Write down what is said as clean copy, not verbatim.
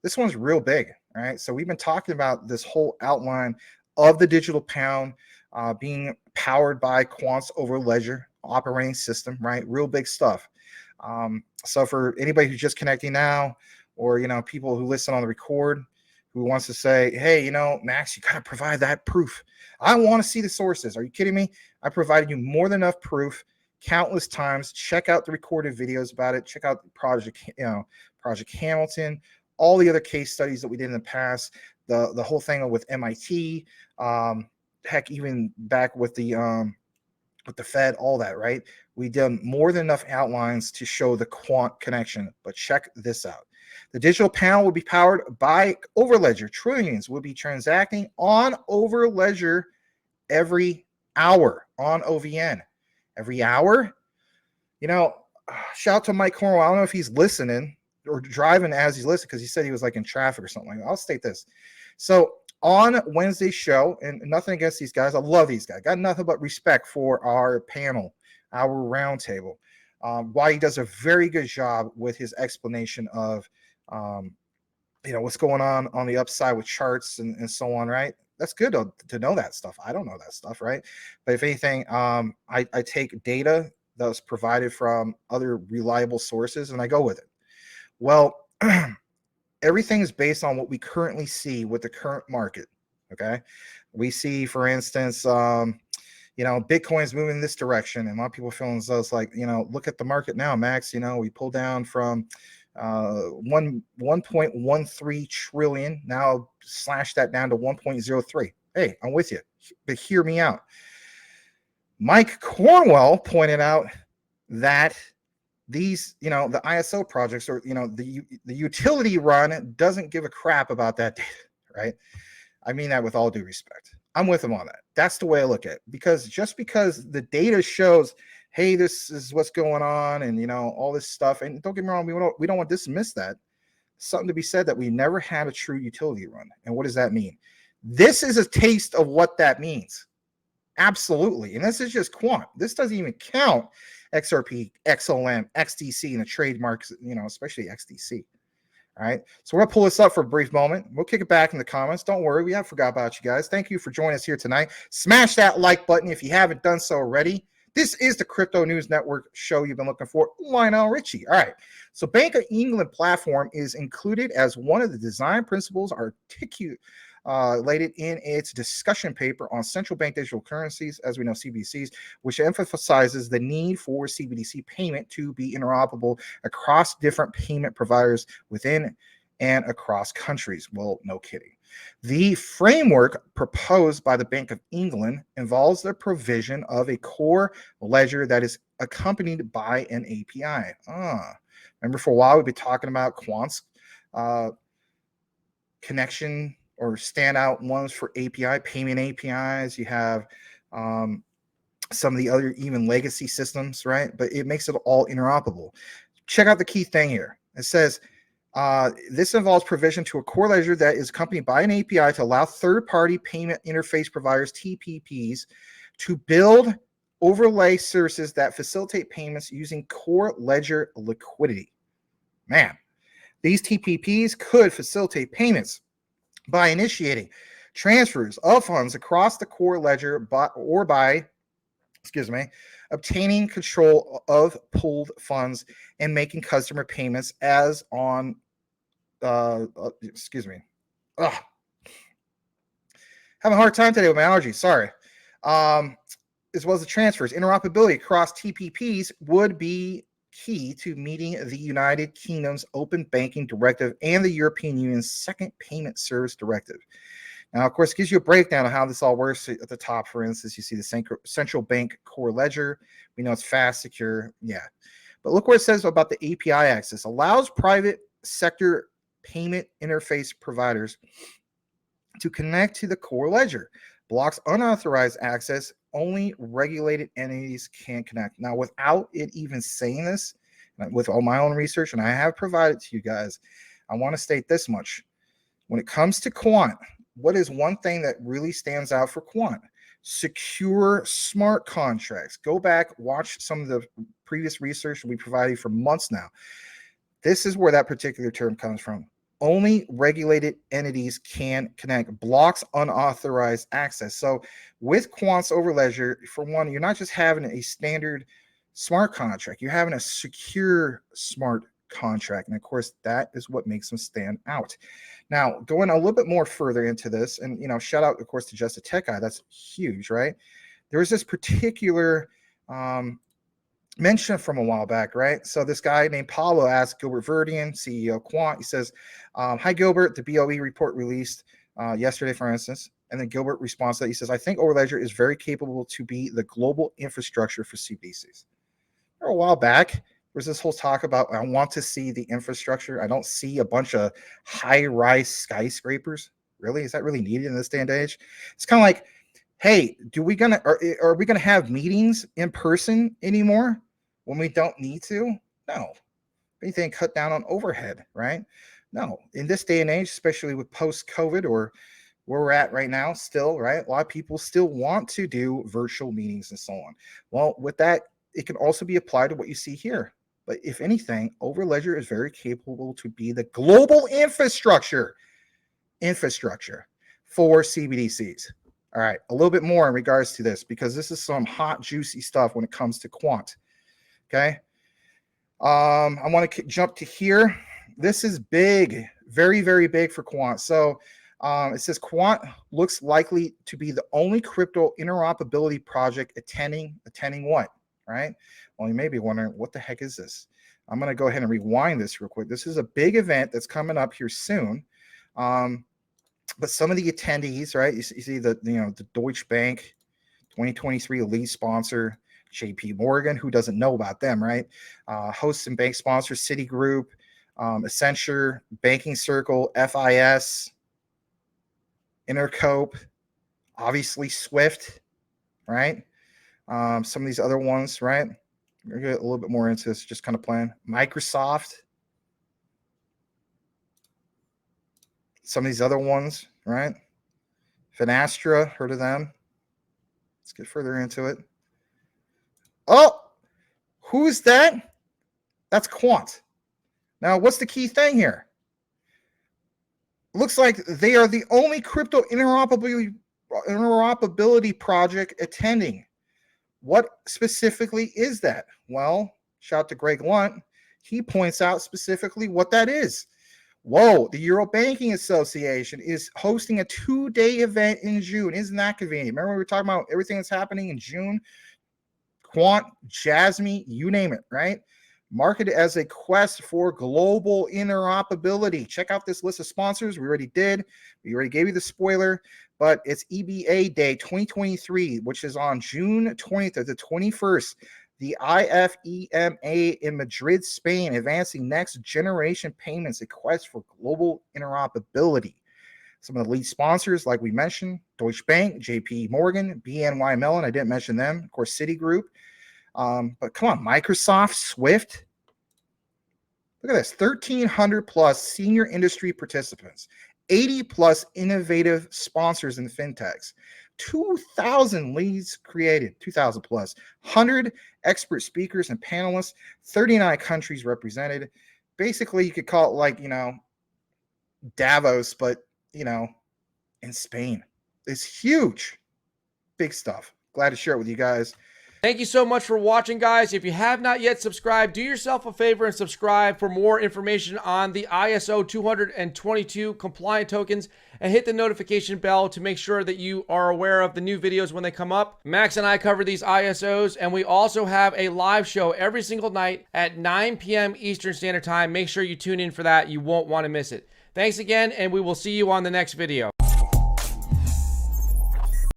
This one's real big, all right? So we've been talking about this whole outline of the digital pound being powered by Quant's Overledger operating system, right? Real big stuff. So for anybody who's just connecting now, or, people who listen on the record, who wants to say, hey, Max, you got to provide that proof. I want to see the sources. Are you kidding me? I provided you more than enough proof countless times. Check out the recorded videos about it. Check out Project Hamilton, all the other case studies that we did in the past, the whole thing with MIT, heck, even back with the Fed, all that, right? We done more than enough outlines to show the quant connection. But check this out. The digital pound will be powered by Overledger. Trillions will be transacting on Overledger every hour on OVN. Every hour? Shout out to Mike Cornwell. I don't know if he's listening or driving as he's listening, because he said he was like in traffic or something like that. I'll state this. So on Wednesday's show, and nothing against these guys, I love these guys. Got nothing but respect for our panel, our roundtable. Why he does a very good job with his explanation of what's going on the upside with charts and so on, right? That's good to know that stuff. I don't know that stuff, right? But if anything, I take data that was provided from other reliable sources and I go with it. Well, everything is based on what we currently see with the current market. Okay, we see, for instance, Bitcoin's moving in this direction, and a lot of people feeling as though it's like, look at the market now, Max. We pulled down from 1.13 trillion, now slash that down to 1.03. Hey, I'm with you, but hear me out. Mike Cornwell pointed out that these, the ISO projects, or the utility run doesn't give a crap about that data, right? I mean that with all due respect. I'm with him on that. That's the way I look at it. Because just because the data shows, hey, this is what's going on, and all this stuff, and don't get me wrong, we don't want to dismiss that. Something to be said that we never had a true utility run. And what does that mean? This is a taste of what that means. Absolutely. And this is just quant. This doesn't even count XRP, XLM, XDC, and the trademarks, especially XDC. All right. So we're going to pull this up for a brief moment. We'll kick it back in the comments. Don't worry. We haven't forgot about you guys. Thank you for joining us here tonight. Smash that like button if you haven't done so already. This is the Crypto News Network show you've been looking for. Lionel Richie. All right. So Bank of England platform is included as one of the design principles articulated in its discussion paper on central bank digital currencies, as we know, CBDCs, which emphasizes the need for CBDC payment to be interoperable across different payment providers within and across countries. Well, no kidding. The framework proposed by the Bank of England involves the provision of a core ledger that is accompanied by an API. Remember, for a while we've been talking about Quant's connection or standout ones for API, payment APIs. You have some of the other even legacy systems, right? But it makes it all interoperable. Check out the key thing here. It says, this involves provision to a core ledger that is accompanied by an API to allow third-party payment interface providers, TPPs, to build overlay services that facilitate payments using core ledger liquidity. Man, these TPPs could facilitate payments by initiating transfers of funds across the core ledger by obtaining control of pooled funds and making customer payments as on, having a hard time today with my allergies, sorry. As well as the transfers. Interoperability across TPPs would be key to meeting the United Kingdom's Open Banking Directive and the European Union's Second Payment Service Directive. Now, of course, it gives you a breakdown of how this all works. At the top, for instance, you see the central bank core ledger. We know it's fast, secure. Yeah. But look what it says about the API access. Allows private sector payment interface providers to connect to the core ledger. Blocks unauthorized access. Only regulated entities can connect. Now, without it even saying this, with all my own research, and I have provided to you guys, I want to state this much. When it comes to Quant, what is one thing that really stands out for Quant? Secure smart contracts. Go back, watch some of the previous research we provided for months now. This is where that particular term comes from. Only regulated entities can connect. Blocks unauthorized access. So with Quant's Overledger, for one, you're not just having a standard smart contract, you're having a secure smart contract. And of course, that is what makes them stand out. Now, going a little bit more further into this, and shout out, of course, to Just a Tech Guy. That's huge, right? There was this particular mentioned from a while back, right? So this guy named Paulo asked Gilbert Verdian, CEO of Quant. He says, hi, Gilbert, the BOE report released yesterday, for instance. And then Gilbert responds to that. He says, I think Overledger is very capable to be the global infrastructure for CBDCs. A while back, there was this whole talk about, I want to see the infrastructure. I don't see a bunch of high-rise skyscrapers. Really? Is that really needed in this day and age? It's kind of like, hey, are we gonna have meetings in person anymore when we don't need to? No. If anything, cut down on overhead, right? No. In this day and age, especially with post-COVID or where we're at right now, still, right? A lot of people still want to do virtual meetings and so on. Well, with that, it can also be applied to what you see here. But if anything, Overledger is very capable to be the global infrastructure for CBDCs. All right, a little bit more in regards to this, because this is some hot, juicy stuff when it comes to Quant. Okay. I want to jump to here. This is big, very, very big for Quant. So it says Quant looks likely to be the only crypto interoperability project attending what, right? Well, you may be wondering, what the heck is this? I'm going to go ahead and rewind this real quick. This is a big event that's coming up here soon. But some of the attendees, right? You see the the Deutsche Bank 2023 lead sponsor, JP Morgan, who doesn't know about them, right? Hosts and bank sponsors, Citigroup, Accenture, Banking Circle, FIS, Intercope, obviously Swift, right? Some of these other ones, right? We're gonna get a little bit more into this, just kind of playing. Microsoft. Some of these other ones, right? Finastra, heard of them? Let's get further into it. Oh, who's that? That's Quant. Now, what's the key thing here? Looks like they are the only crypto interoperability project attending. What specifically is that? Well, shout out to Greg Lunt. He points out specifically what that is. Whoa, the Euro Banking Association is hosting a 2-day event in June. Isn't that convenient? Remember we were talking about everything that's happening in June? Quant, Jasmy, you name it, right? Marketed as a quest for global interoperability. Check out this list of sponsors. We already did. We already gave you the spoiler, but it's EBA Day 2023, which is on June 20th to the 21st. The IFEMA in Madrid, Spain, advancing next generation payments, a quest for global interoperability. Some of the lead sponsors, like we mentioned, Deutsche Bank, JP Morgan, BNY Mellon. I didn't mention them. Of course, Citigroup. But come on, Microsoft, Swift. Look at this, 1,300 plus senior industry participants, 80 plus innovative sponsors in fintechs, 2,000 leads created, 2,000 plus, 100 expert speakers and panelists, 39 countries represented. Basically, you could call it like, Davos, but, in Spain. It's huge. Big stuff. Glad to share it with you guys. Thank you so much for watching, guys. If you have not yet subscribed, do yourself a favor and subscribe for more information on the ISO 222 compliant tokens, and hit the notification bell to make sure that you are aware of the new videos when they come up. Max and I cover these ISOs, and we also have a live show every single night at 9 p.m. Eastern Standard Time. Make sure you tune in for that. You won't want to miss it. Thanks again, and we will see you on the next video.